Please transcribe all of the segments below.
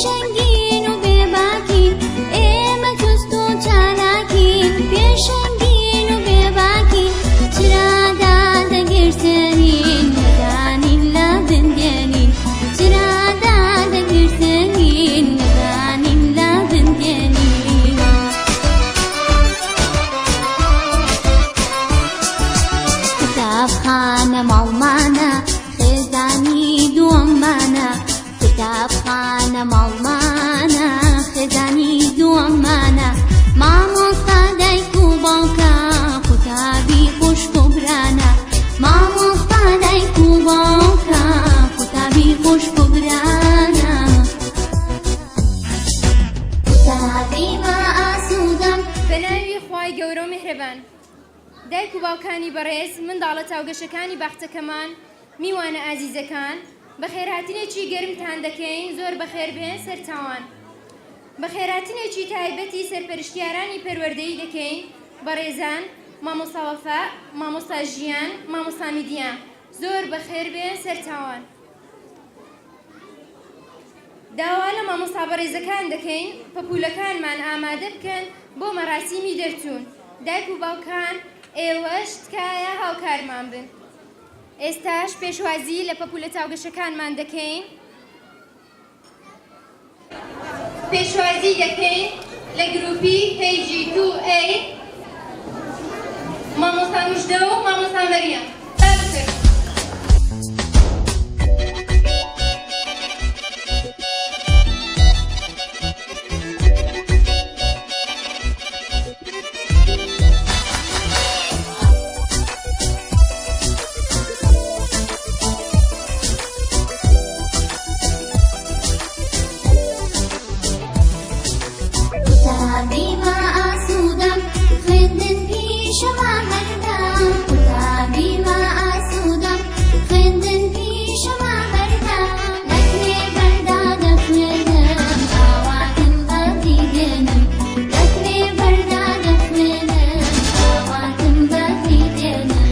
پێشەنگین و بێباکین ئێمە جوست و چالاکین پێشەنگین و بێباکین چرادا دەگرتنین نەدانین لە بندێنین چرادا دەگرتنین نەدانین لە بندێنین کتابخانە ماڵمانە خێزانی دووەممانە کتابخانە ماڵمانە خێزانی دووەممانە مامۆستا دایک و باوکە قوتابی خوشک و برانە مامۆستا دایک و باوکە قوتابی خوشک و برانە قوتابی ما ئاسوودەم بە ناوی خوای گەورە و میهرەبان دایک و باوکانی بەڕێز منداڵە تاوگەشەکانی باختەکەمان میوانە ئازیزەکان بە خێرهاتنێکی گەرمتان دەکەین زۆر بەخێربێن سەرچاوان بە خێرهاتنێکی تایبەتی سەرپەرشتیارانی پەروەردەیی دەکەین بەڕێزان مامۆستا وەفا مامۆستا ژیان مامۆستا میدیان زۆر بەخێربێن سەرچاوان داوا لە مامۆستا بەڕێزەکان دەکەین پەپولەکانمان ئامادە بکەن بۆ مەراسیمی دەرچوون دایک و باوکان ئێوەش تکایە هاوکارمان بن ئێستاش پێشوازی لە پەپولە تاوگەشەکانمان دەکەین پێشوازی دەکەین لە گروپی KG2A مامۆستا موژدە و مامۆستا مەریەم بابکرد قوتابی ما ئاسوودەم خوێندن پیشەما هەردام قوتابی ما ئاسوودەم خوێندن پیشەما هەردام لەکرێ بەردا دەخوێنم ئاواتم بەفری دێنم لەکرێ بەردا دەخوێنم ئاواتم بەفری دێنم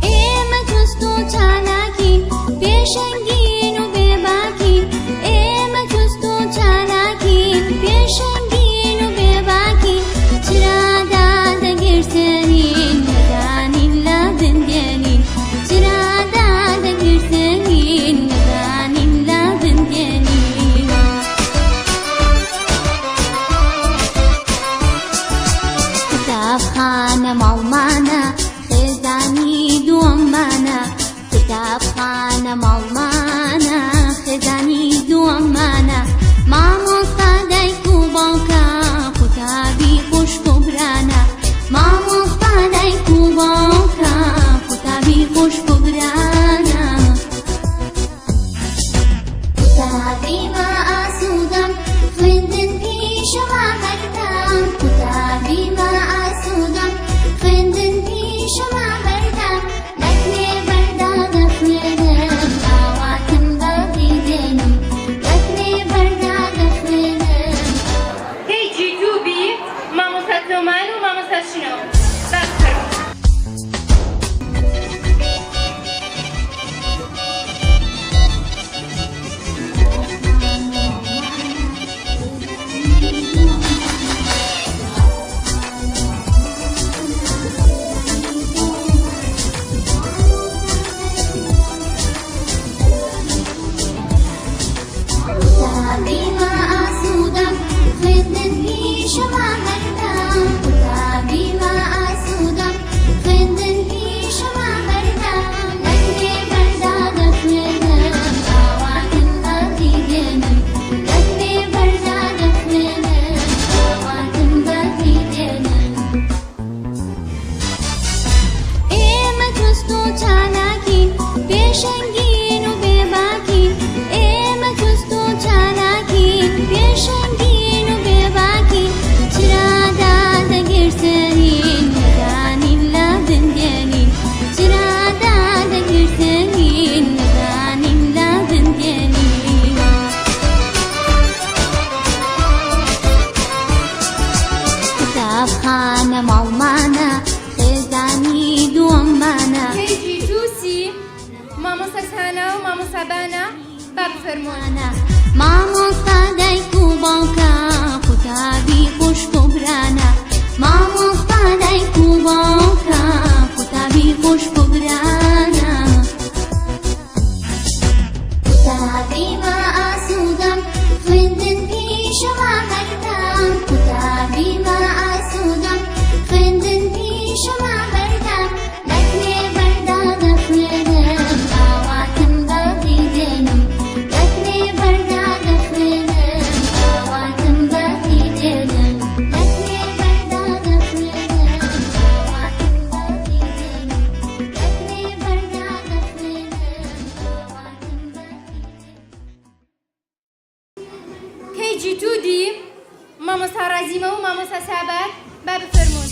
ئێمە جوست و چالاکین پێشەنگین و بێباکین ئێمە جوست و چالاکین پێشەنگین و بێباکین چرادا دەگرتنین نەدانین لە بندێنین چرادا دەگرتنین نەدانین لە بندێنین کتابخانە ماڵمانە خێزانی دووەممانە کتابخانە ماڵمانە خێزانی دووەممانە مامۆستا دایک و باوکە قوتابی خوشک و برانە مامۆستا دایک و باوکە قوتابی خوشک و برانە قوتابی ما ئاسوودەم خوێندن پیشەما هەردام قوتابی ما ئاسوودەم خوێندن پیشەما هەردام لەکرێ بەردا دەخوێنم ئاواتم بەفری دێنم لەکرێ بەردا دەخوێنم KG2B مامۆستا تۆمان و مامۆستا شنەوە بابکرد قوتابی ما ئاسوودەم خوێندن پیشەما هەردام قوتابی ما ئاسوودەم خوێندن پیشەما هەردام لەکرێ بەردا دەخوێنم ئاواتم بەفری دێنم لەکرێ بەردا دەخوێنم ئاواتم بەفری دێنم ئێمە جوست و چالاکین پێشەنگین و بێباکین ئێمە جوست و چالاکین پێشەنگین و بێباکین چرادا دەگرتنین نەدانین لە بندێنین چرادا دەگرتنین نەدانین لە بندێنین کتابخانە ماڵمانە خێزانی دووەممانە KG2C مامۆستا سانە و مامۆستا بانە با بفەرموون. مامۆستا دایک و باوکە قوتابی خوشک و برانە مامۆستا دایک و باوکە قوتابی خوشک و برانە قوتابی بە ئاسوودەم خوێندن پیشەما هەردەم قوتابی بە ئاسوودەم خوێندن پیشەما هەردەم لەکرێ بەردا دەخوێنم ئاواتم بەڵی دێنم لەکرێ بەردا دەخوێنم ئاواتم بەڵی دێنم لەکرێ بەردا دەخوێنم ئاواتم بەڵی دێنم لەکرێ بەردا دەخوێنم ئاواتم بەڵی کەیجی توودی مامۆستا ڕازیمە و مامۆستا سابات با بفەرموون.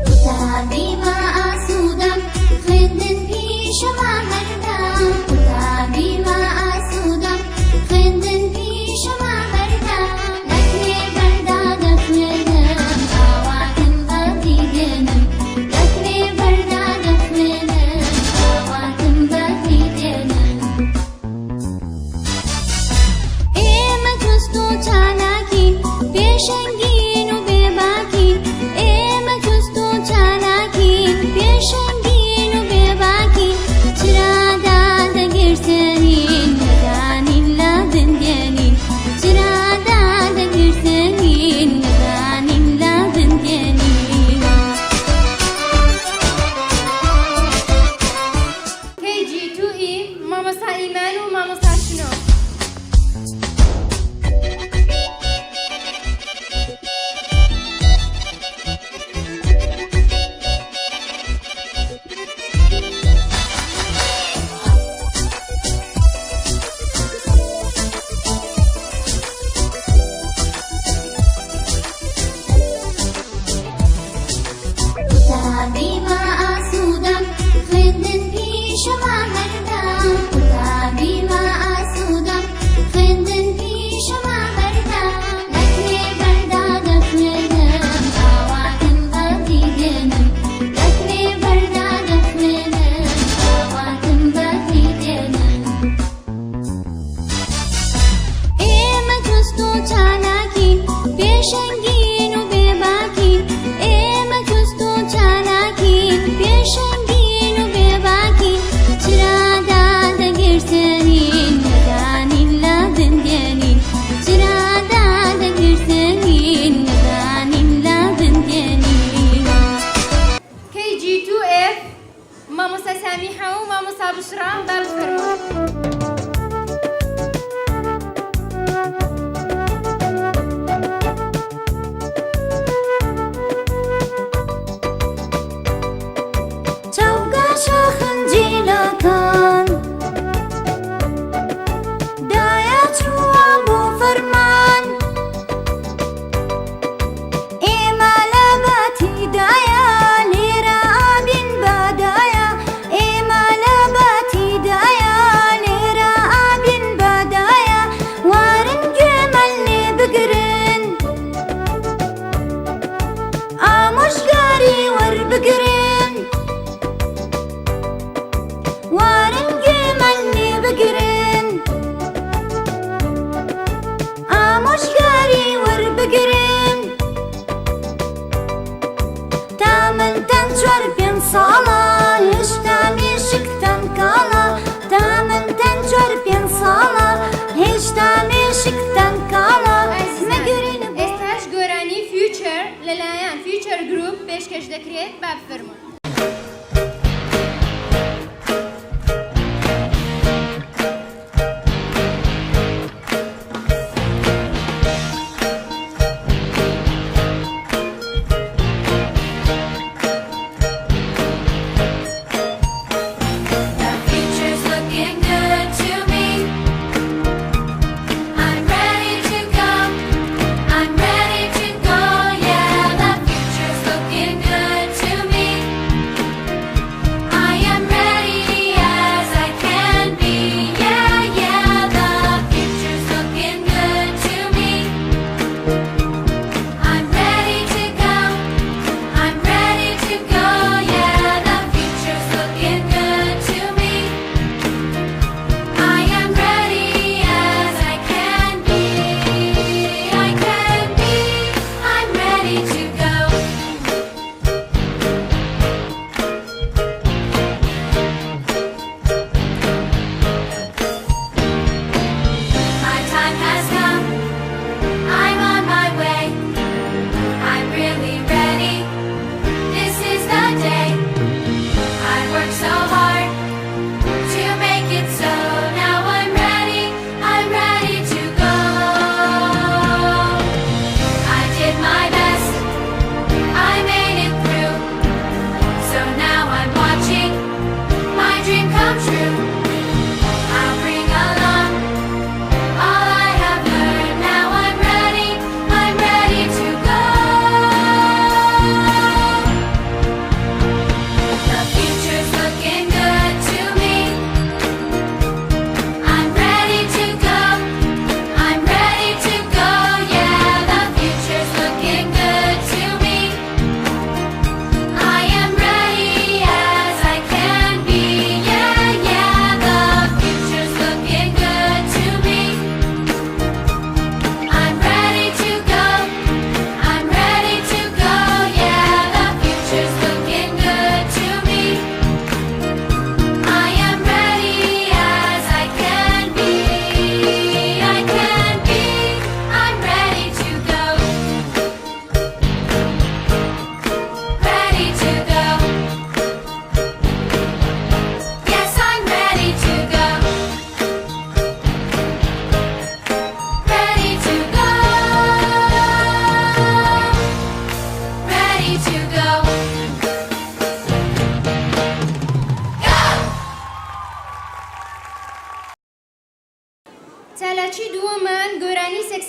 قوتابی بە ئاسوودەم خوێندن پیشەما هەردەم قوتابی بە ئاسوودەم خوێندن پیشەما هەردەم لەکرێ بەردا دەخوێنم ئاواتم بەڵی دێنم لەکرێ بەردا دەخوێنم ئاواتم بەڵی دێنم ئێمە جوست و چالاکین پێشەنگین و بێباکین ئێمە جوست و چالاکین پێشەنگین و بێباکین چرادا دەگرتنین نەدانین لە بندێنین چرادا دەگرتنین نەدانین لە بندێنین کەیجی توئی مامۆستا ئیمان و مامۆستا شنۆ. قوتابی بە ئاسوودەم خوێندن پیشەما هەردەم قوتابی بە ئاسوودەم خوێندن پیشەما هەردەم لەکرێ بەردا دەخوێنم ئاواتم بەڵی دێنم لەکرێ بەردا دەخوێنم ئاواتم بەڵی دێنم ئێمە جوست و چالاکین پێشەنگین و بێباکین ئێمە جوست و چالاکین پێشەنگین و بێباکین چرادا دەگرتنین نەدانین لە بندێنین چرادا دەگرتنین نەدانین لە بندێنین کەیجی تو ئێف مامۆستا سامیحە و مامۆستا بشرا با بفەرموون. چاوگاشە خەنجیلەکان دایە چووە بۆ فەرمان ئێمە لە بەتیدایە لێرە ئابین بەدایە ئێمە لە بەتیدایە لێرە ئابین بەدایە وارن گوێمەل لێ بگرن ئامۆژگاری وەربگرن وارن گوێمەل لێ بگرن ئامۆژگاری وەربگرن تامنتەن 4-5 ساڵە هێشتا مێشکتەن کاڵە تامنتەن 4-5 ساڵە هێشتا مێشکتەن کاڵە مەگرین ئێستاش گۆرانی فیوچر لەلایەن فیوچر گروپ پێشکەش دەکرێت با بفەرموون. good.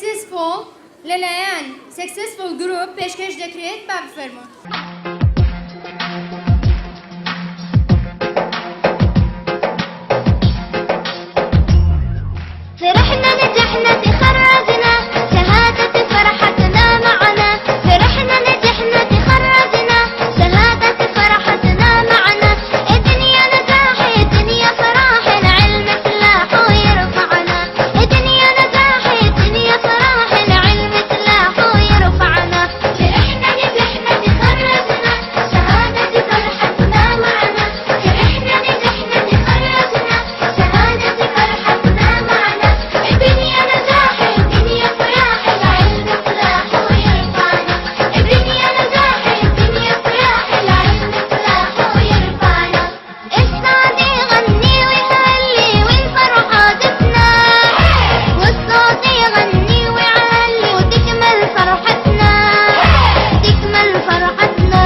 successful لەلایەن successful group پێشکەش دەکرێت با بفەرمون. فرحنا نجحنا تخرجنا شهادة فرحتنا معنا فرحنا نجحنا تخرجنا شهادة فرحتنا معنا الدنيا نجاح الدنيا فرح العلم سلاح ويرفعنا الدنيا نجاح الدنيا فرح العلم سلاح ويرفعنا فرحنا نجحنا تخرجنا شهادة فرحتنا معنا فرحنا نجحنا تخرجنا شهادة فرحتنا معنا الدنيا نجاح الدنيا فرح العلم سلاح ويرفعنا الدنيا نجاح الدنيا فرح العلم سلاح ويرفعنا السعد يغني ويهلي والفرحة جتنا والصوت يغني ويعلي وتكمل فرحتنا تكمل فرحتنا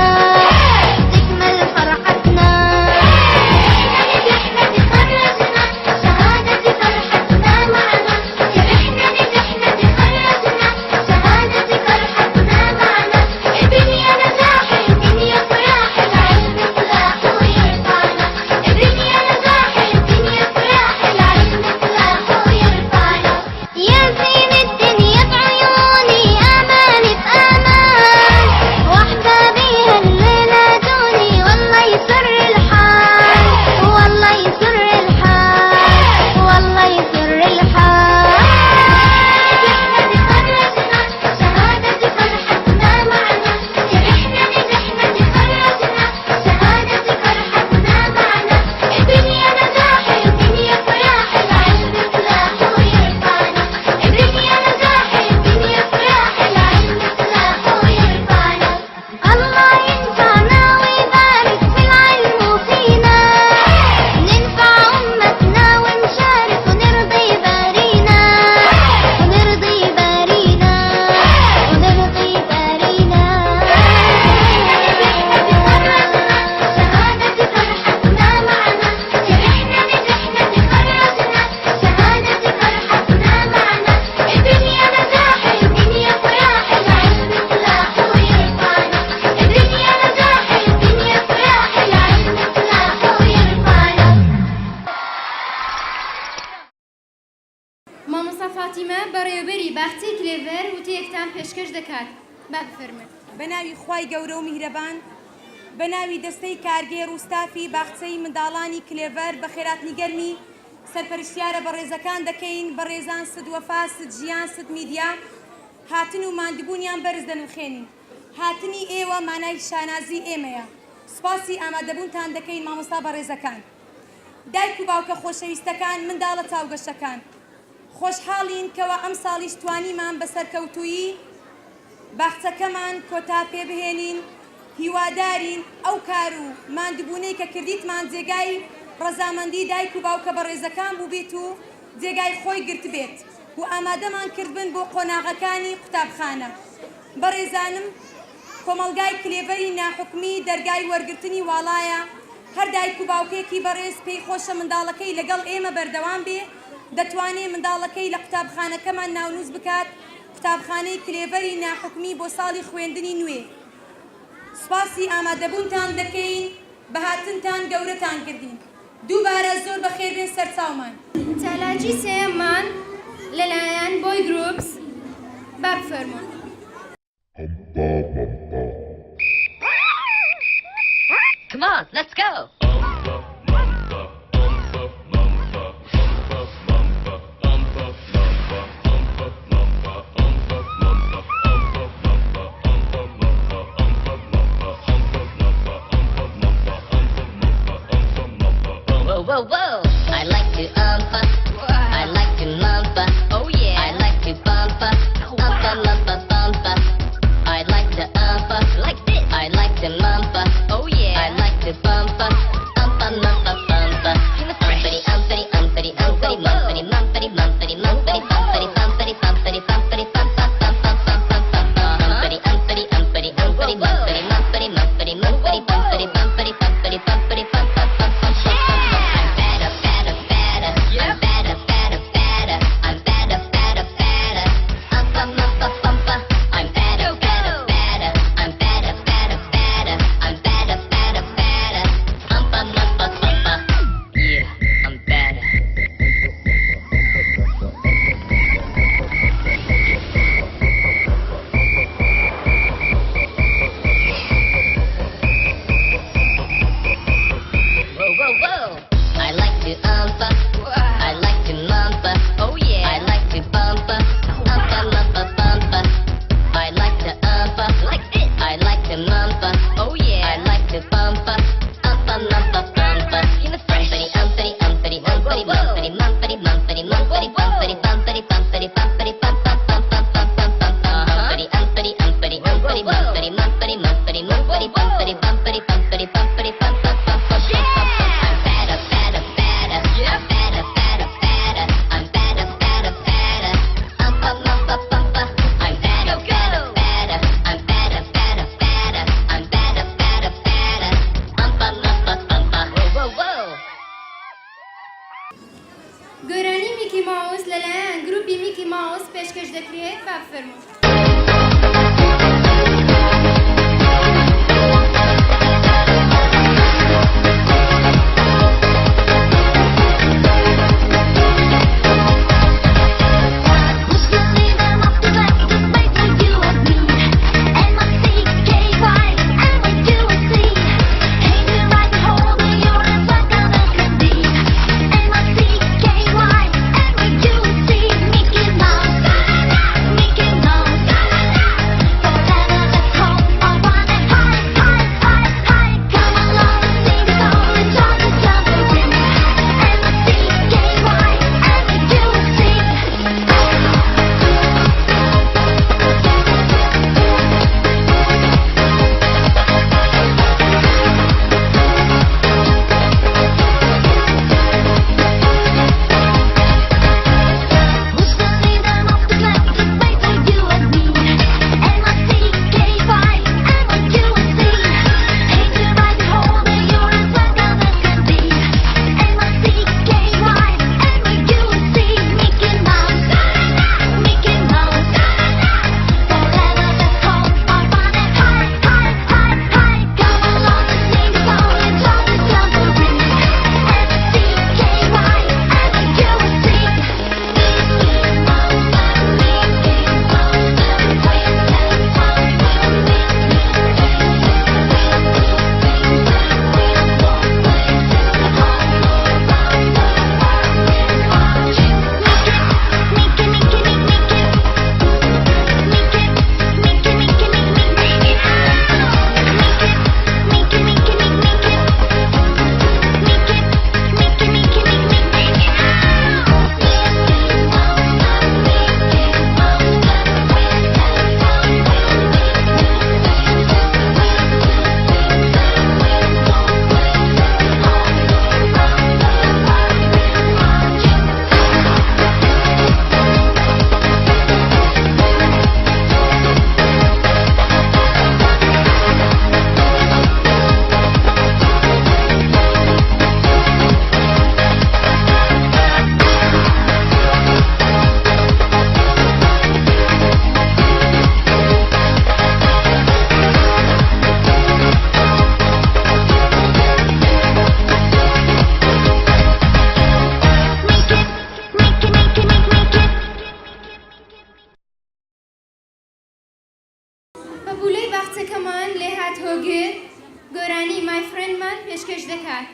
تكمل فرحتنا نجحنا تخرجنا شهادة فرحتنا معنا فرحنا نجحنا تخرجنا شهادة فرحتنا معنا الدنيا نجاح الدنيا فرح العلم سلاح ويرفعنا الدنيا نجاح الدنيا فرح العلم سلاح ويرفعنا يا زين الدنيا بعيوني آمالي بأمان وأحبابي هالليلة دوني والله يسر الحال والله يسر الحال والله يسر الحال نجحنا تخرجنا شهادة فرحتنا معنا فرحنا نجحنا تخرجنا شهادة فرحتنا معنا الدنيا نجاح الدنيا فرح العلم سلاح ويرفعنا الدنيا نجاح الدنيا فرح العلم سلاح ويرفعنا الله ينفعنا ويبارك في العلم وفينا ننفع أمتنا ونشارك ونرضي بارينا ونرضي بارينا ونرضي بارينا شهادة فرحتنا معنا فرحنا نجحنا تخرجنا شهادة فرحتنا معنا الدنيا نجاح الدنيا فرح العلم سلاح ويرفعنا الدنيا نجاح الدنيا فرح العلم سلاح ويرفعنا مامۆستا فاتیمە بەڕێوەبەری باخچەی کلێڤەر وتەیەکتان پێشکەش دەکات با بفەرمون. بەناوی خوای گەورە و میهرەبان بەناوی دەستەی کارگێر و ستافی باخچەی منداڵانی کلێڤەر بە خێراتنی گەرمی سەرپەرشتیارە بە ڕێزەکان دەکەین بە ڕێزان سد وەفا سد ژیان سد میدیا هاتن و ماندبوونیان بەرز دەنرخێنین هاتنی ئێوە مانای شانازی ئێمەیە سوپاسی ئامادەبوونتان دەکەین مامۆستا بە ڕێزەکان دایک و باوکە خۆشەویستەکان منداڵە چاوگەشتەکان خۆشحاڵین کەوە ئەم ساڵیش توانیمان بە سەرکەوتوویی باخچەکەمان کۆتا پێ بهێنین هیوادارین ئەو کار و ماندبوونەی کە کردیتمان جێگای ڕەزامەندی دایک و باوکە بە ڕێزەکان بوو بێت و جێگای خۆی گرت بێت و ئامادەمان کردبن بۆ قۆناغەکانی قوتابخانە بەڕێزانم کۆمەڵگای کلێڤەری ناحوکمی دەرگای وەرگرتنی واڵایە هەر دایک و باوکێکی بەڕێز پێی خۆشە منداڵەکەی لەگەڵ ئێمە بەردەوام بێ دەتوانێت منداڵەکەی لە قوتابخانەکەمان ناونووس بکات قوتابخانەی کلێڤەری ناحوکمی بۆ ساڵی خوێندنی نوێ سوپاسی ئامادەبوونتان دەکەین بە هاتنتان گەورەتان کردین دووبارە زۆر بەخێر بێن سەرچاومان چالاکی سێمان لەلایەن بۆی گروپس با بفەرمون. Come on, let's go. Whoa, whoa, whoa. I like to I like to lumpa. Oh yeah. I like to bumpa. Lumpa, lumpa, bumpa. I like to باخچەکەمان لێ هات هۆگر گۆرانی مای فرێندمان پێشکەش دەکات.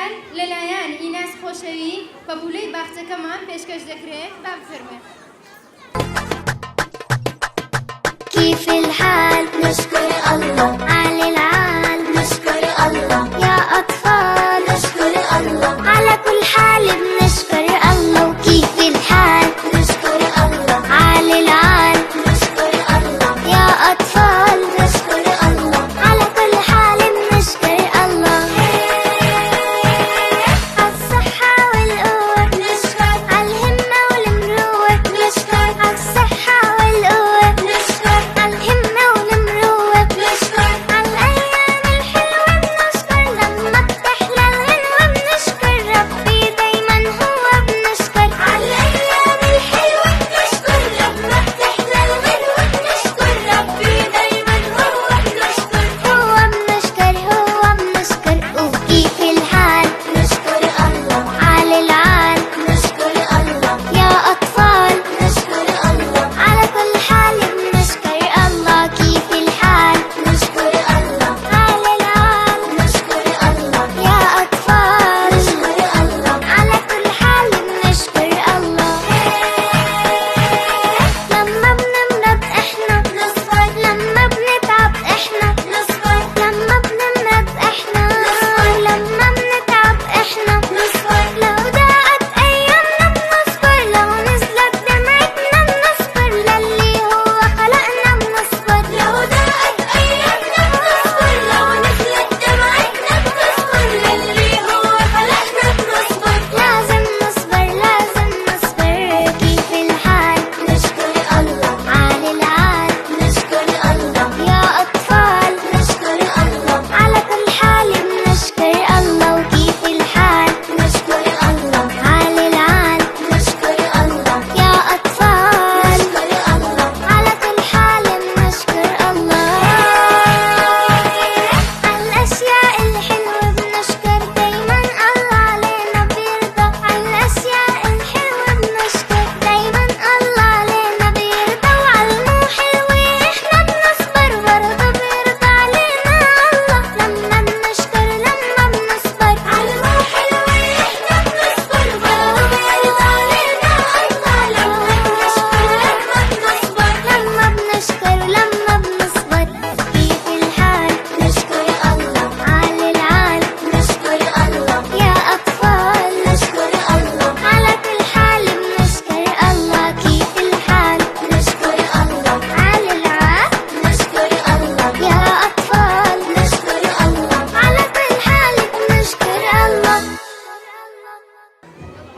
جار لەلایەن ئیناس خۆشەوی بەبوولەی باخچەکەمان پێشکەش دەکرێت با بفەرمێ. كيف الحال نشكر الله على العال نشكر الله يا أطفال نشكر الله على كل حال بنشكر الله وكيف الحال نشكر الله على العال نشكر الله يا أطفال نشكر الله على كل حال بنشكر الله عالصحة والقوة نشكر عالهمة والمروة نشكر عالصحة والقوة نشكر عالهمة والمروة نشكر عالأيام الحلوة بنشكر لما بتحلى الغنوة بنشكر ربي دايما هو بنشكر عالأيام الحلوة بنشكر لما بتحلى الغنوة بنشكر ربي دايما هو بنشكر هو بنشكر وكيف الحال نشكر الله على العال نشكر الله يا أطفال نشكر الله على كل حال بنشكر الله كيف الحال نشكر الله على العال نشكر الله يا أطفال نشكر الله على كل حال بنشكر الله لما بنمرض احنا نصبر لما بنتعب احنا نصبر لما بنمرض احنا نصبر لما بنتعب احنا نصبر لو ضاقت ايامنا بنصبر لو نزلت دمعتنا بنصبر للي هو خلقنا بنصبر لو ضاقت ايامنا بنصبر لو نزلت دمعتنا بنصبر للي هو خلقنا بنصبر لازم نصبر كيف الحال نشكر الله على العال نشكر الله يا أطفال نشكر الله على كل حال بنشكر الله وكيف الحال نشكر الله على العال نشكر الله يا أطفال نشكر الله على كل حال بنشكر الله عالأشياء الحلوة بنشكر دايما الله علينا بيرضى عالأشياء الحلوة بنشكر دايما الله علينا بيرضى وعالمو حلوة احنا بنصبر برضه بيرضى علينا الله لما بنشكر لما بنصبر عالمو حلوة احنا بنصبر برضه بيرضى علينا الله لما بنشكر لما بنصبر لما بنشكر لما بنصبر كيف الحال نشكر الله على العال نشكر الله يا أطفال نشكر الله على كل حال بنشكر الله كيف الحال نشكر الله على العال نشكر الله يا أطفال نشكر الله على كل حال بنشكر الله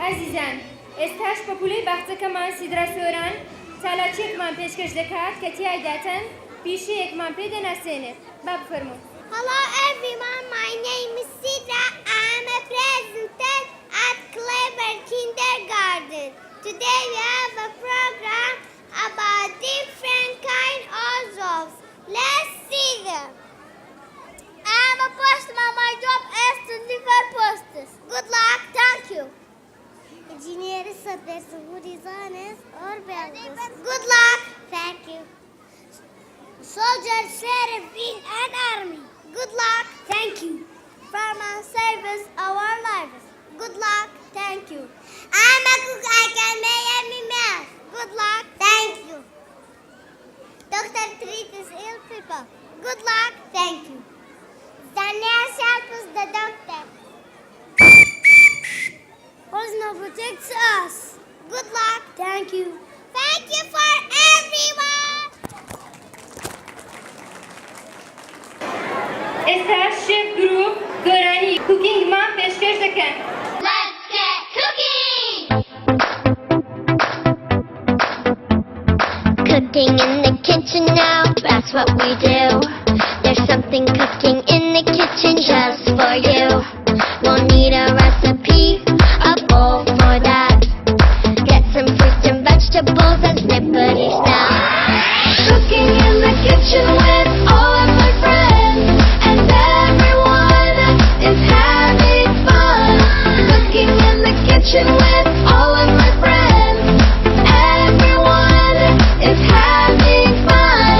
ئازیزان ئێستاش پەپولەی باخچەکەمان سیدرا سۆران چالاکیەکمان پێشکەش دەکات کە تیایداتەن پیشەیەکمان پێ دەناسێنێت با بفەرموون. Hello everyone, my name is Sidra. I am a presenter at Clever Kindergarten. Today we have a program about different kind of jobs. Let's see them. I am a postman. My job is to deliver posters. Good luck. Thank you. Engineer is a person who designs or builds. Good luck. Thank you. Soldier serve in an army. Good luck. Thank you. Farmer saves our lives. Good luck. Thank you. I'm a cook. I can make me meals. Good luck. Thank you. Doctor treats ill people. Good luck. Thank you. The nurse helps the doctor. Osno protects us. Good luck. Thank you. Thank you for everyone. ئێستاش شێف گروپ گۆرانی کوکینگمان پێشکەش دەکەن. Let's get cooking. Cooking in the kitchen now, that's what we do. There's something cooking in the kitchen just for you. We'll need a recipe, a bowl for that. Get some fruits and vegetables and snippety snacks. Cooking in the kitchen with all of my friends, and everyone is having fun. Cooking in the kitchen with all of my friends, everyone is having fun.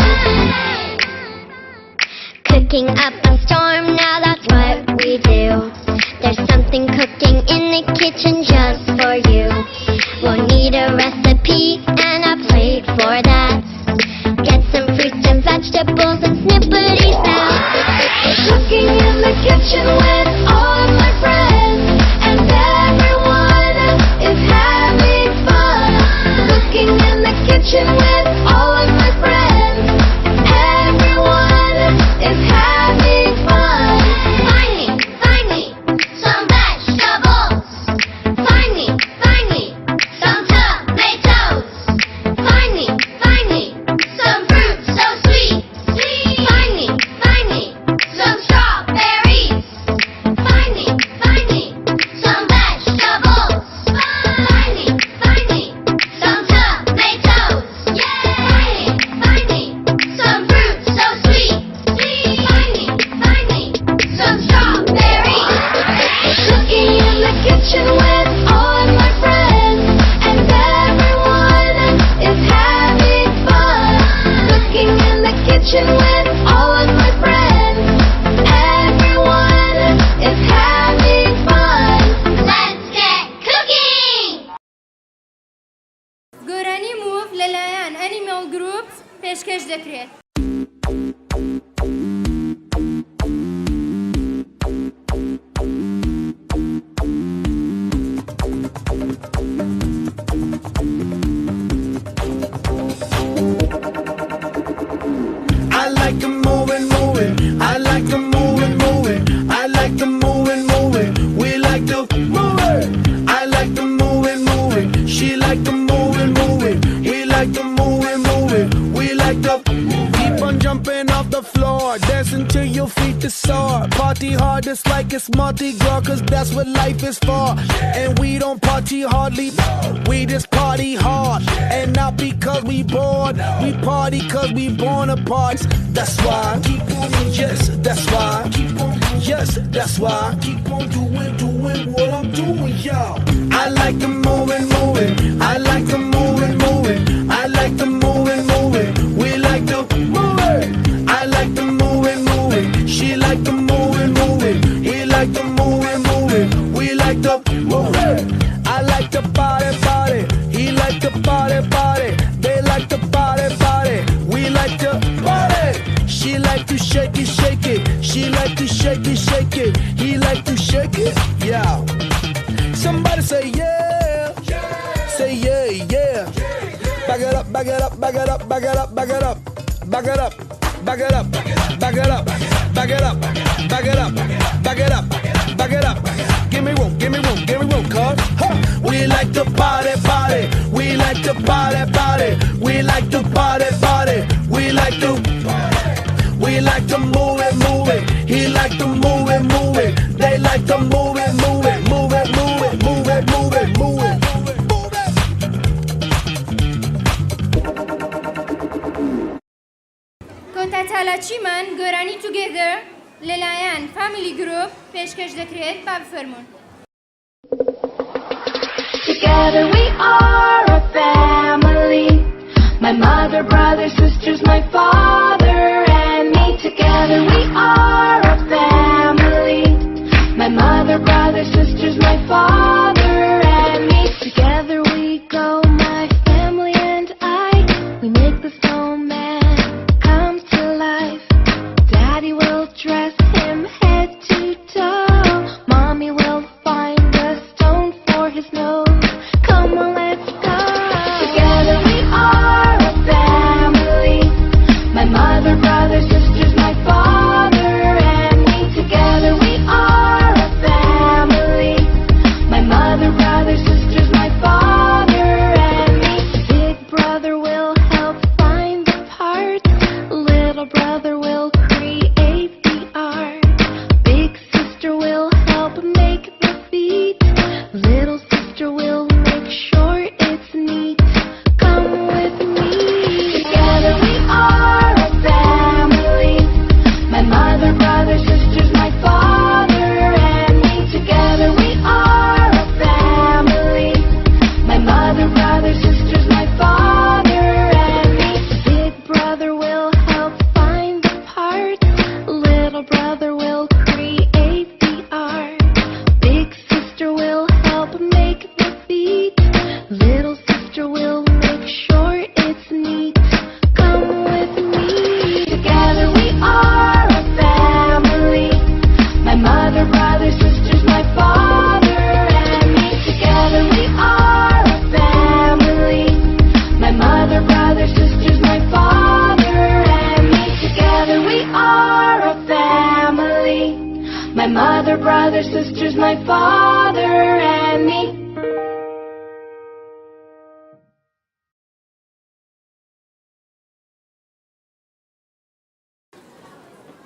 something cooking in the kitchen just for you. We'll need a recipe and a plate for that. Get some fruits and vegetables and snippety snap. Cooking in the kitchen with all of my friends, and everyone is having fun. Cooking in the kitchen with all of my friends, everyone is having fun. Find me some vegetables. Find me some tomatoes. Find me some fruit so sweet. Find me some strawberries. Find me some vegetables. Find me some tomatoes. Find me some fruit so sweet. Find me some strawberries. Cooking in the kitchen with all of my friends, and everyone is having fun. Cooking in the kitchen with all of my friends, everyone is having fun. Let's get cooking! گۆرانی موف لەلایەن ئەنیمەڵ گروپس پێشکەش دەکرێت. I like them moving. I like them moving. I like them moving. We like to move it. I like them moving. She like them moving. We like them moving. We like to keep on jumping off the floor, dancing till your feet is sore. Party hard, it's like it's Mardi Gras, 'cause that's what life is for. And we don't party hardly, we just party hard. And not because we bored, we party 'cause we born apart. That's why keep on, yes, that's why keep on, yes, that's why keep on doing what I'm doing, y'all. I like them moving. I like them moving. I like them moving. We like to move it. I like them moving. She like them moving. He like them moving. We like to move it. I like the party. He like the party. They like the party. We like to party. She like to shake it. She like to shake it. He like to shake it. Yeah. Somebody say yeah. Say yeah. Back it up. Back it up. Back it up. Back it up. Back it up. Back it up. Back it up. Back it up. Back it up. Back it up. Back it up. Back it up. Give me room. Cause we like to party. We like to party. We like to party. We like to move it. He like to move it. They like to move it. کۆنتاتالاچیمان گۆرانی توگێدر لەلایەن فامیلی گروپ پێشکەش دەکرێت با بفەرمونون. Together we are a family. My mother, brothers, sisters, my father, and me. Together we are a family. My mother, brothers, sisters, my father, and me. Together we go, my family and I. We make the snowman come to life. Daddy will dress him head to toe. Mommy will find a stone for his nose. Come on, let's go. Together we are a family. My mother, brothers, sisters, my father, and me. Together we are a family. My my father and me.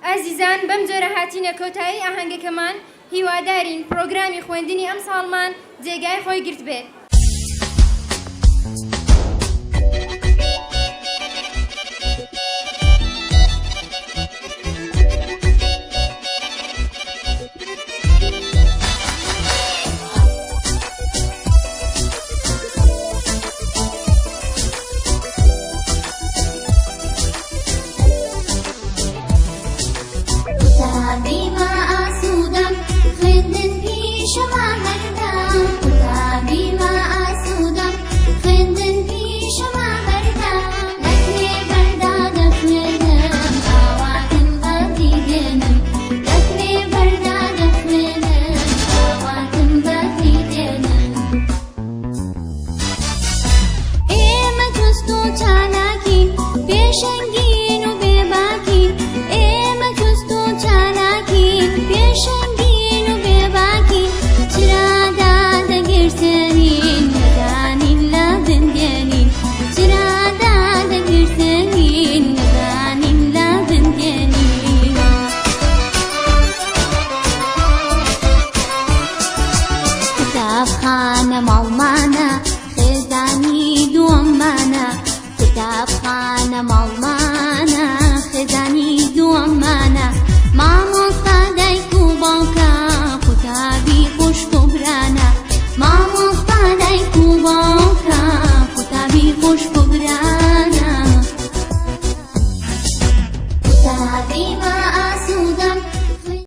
ئازیزان بەم جۆرە هاتینە کۆتایی ئاهەنگەکەمان هیوادارین پرۆگرامی خوێندنی ئەم ساڵمان جێگای خۆی گرت بێت. Viva